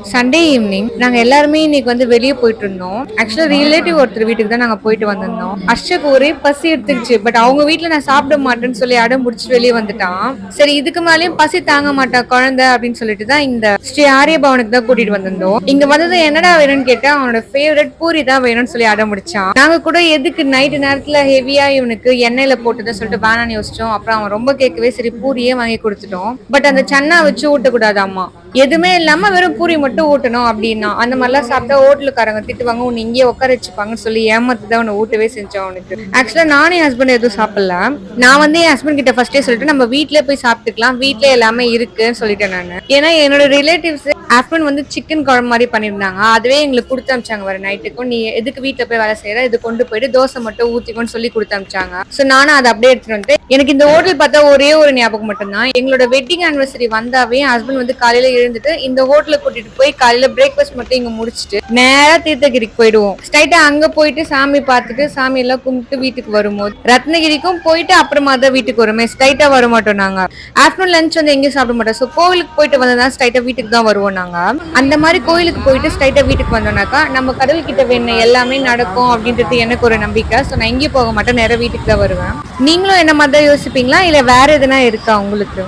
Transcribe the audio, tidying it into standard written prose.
Sunday evening நாங்க எல்லாருமே இன்னைக்கு வந்து வெளியே போயிட்டு இருந்தோம். ஆக்சுவலா ரிலேட்டிவ் ஒருத்தர் வீட்டுக்கு தான் நாங்க போயிட்டு வந்திருந்தோம். அர்ஷக்கு ஒரே பசி எடுத்துக்கிச்சு. பட் அவங்க வீட்ல நான் சாப்பிட மாட்டேன்னு சொல்லி அடம் பிடிச்சிட்டு வெளியே வந்துட்டான். சரி இதுக்கு மேலயும் பசி தாங்க மாட்டா குழந்தை அப்படின்னு சொல்லிட்டு தான் இந்த ஸ்ரீ ஆரிய பவனுக்கு தான் கூட்டிட்டு வந்திருந்தோம். இங்க வந்தது என்னடா வேணும்னு கேட்டா அவனோட ஃபேவரட் பூரி தான் வேணும்னு சொல்லி அடம் முடிச்சான். நாங்க கூட எதுக்கு நைட்டு நேரத்துல ஹெவியா இவனுக்கு எண்ணெயில போட்டுதான் சொல்லிட்டு வேணான்னு யோசிச்சோம். அப்புறம் அவன் ரொம்ப கேட்கவே சரி பூரியே வாங்கி கொடுத்துட்டோம். பட் அந்த சன்னா வச்சு ஊட்டக்கூடாது அம்மா, எதுவுமே இல்லாம வெறும் பூரி மட்டும் ஊட்டணும் அப்படின்னா. அந்த மாதிரிலாம் சாப்பிட்டா ஹோட்டலுக்காரங்க திட்டுவாங்க, உன்னை இங்கேயே உட்கார வச்சுப்பாங்கன்னு சொல்லி ஏமாத்துதான் உன்னை ஊட்டவே செஞ்சோம் அவனுக்கு. ஆக்சுவலா நானும் என் ஹஸ்பண்ட் எதுவும் சாப்பிடல. நான் வந்து என் ஹஸ்பண்ட் கிட்ட ஃபர்ஸ்டே சொல்லிட்டு நம்ம வீட்லயே போய் சாப்பிட்டுக்கலாம், வீட்லயே எல்லாமே இருக்குன்னு சொல்லிட்டேன் நான். ஏன்னா என்னோட ரிலேட்டிவ்ஸ் ஹஸ்பண்ட் வந்து சிக்கன் குழம்பு மாதிரி பண்ணியிருந்தாங்க. அதுவே எங்களுக்கு கொடுத்து அமிச்சாங்க வர நைட்டுக்கும். நீ எதுக்கு வீட்டுல போய் வேலை செய்யற, இது கொண்டு போயிட்டு தோசை மட்டும் ஊத்திக்கோன்னு சொல்லி கொடுத்து அமிச்சாங்க. ஸோ நானும் அதை அப்படியே எடுத்துட்டு வந்து எனக்கு இந்த ஹோட்டல் பார்த்தா ஒரே ஒரு ஞாபகம் மட்டும்தான். எங்களோட வெட்டிங் ஆனிவர்சரி வந்தாவே ஹஸ்பண்ட் வந்து காலையில எழுந்துட்டு இந்த ஹோட்டலுக்கு கூட்டிட்டு போய் காலையில பிரேக்ஃபாஸ்ட் மட்டும் இங்க முடிச்சுட்டு நேரா தீர்த்தகிரிக்கு போயிடுவோம். ஸ்ட்ரைட்டா அங்க போயிட்டு சாமி பார்த்துட்டு சாமி எல்லாம் கும்பிட்டு வீட்டுக்கு வரும்போது ரத்னகிரிக்கும் போயிட்டு அப்புறமா தான் வீட்டுக்கு வருமே, ஸ்ட்ரைட்டா வர மாட்டோம் நாங்க. ஆஃப்டர்நூன் லஞ்ச் வந்து எங்கேயும் சாப்பிட மாட்டோம். ஸோ கோவிலுக்கு போயிட்டு வந்ததான் ஸ்ட்ரைட்டா வீட்டுக்கு தான் வருவோம் நாங்க. அந்த மாதிரி கோயிலுக்கு போயிட்டு ஸ்ட்ரைட்டா வீட்டுக்கு வந்தோம்னாக்கா நம்ம கடவுள் கிட்ட வேணும் எல்லாமே நடக்கும் அப்படின்றது எனக்கு ஒரு நம்பிக்கை. ஸோ நான் எங்கேயும் போக மாட்டேன், நேரம் வீட்டுக்கு தான் வருவேன். நீங்களும் என்ன மாதிரி தான் யோசிப்பீங்களா இல்ல வேற எதுனா இருக்கா உங்களுக்கு?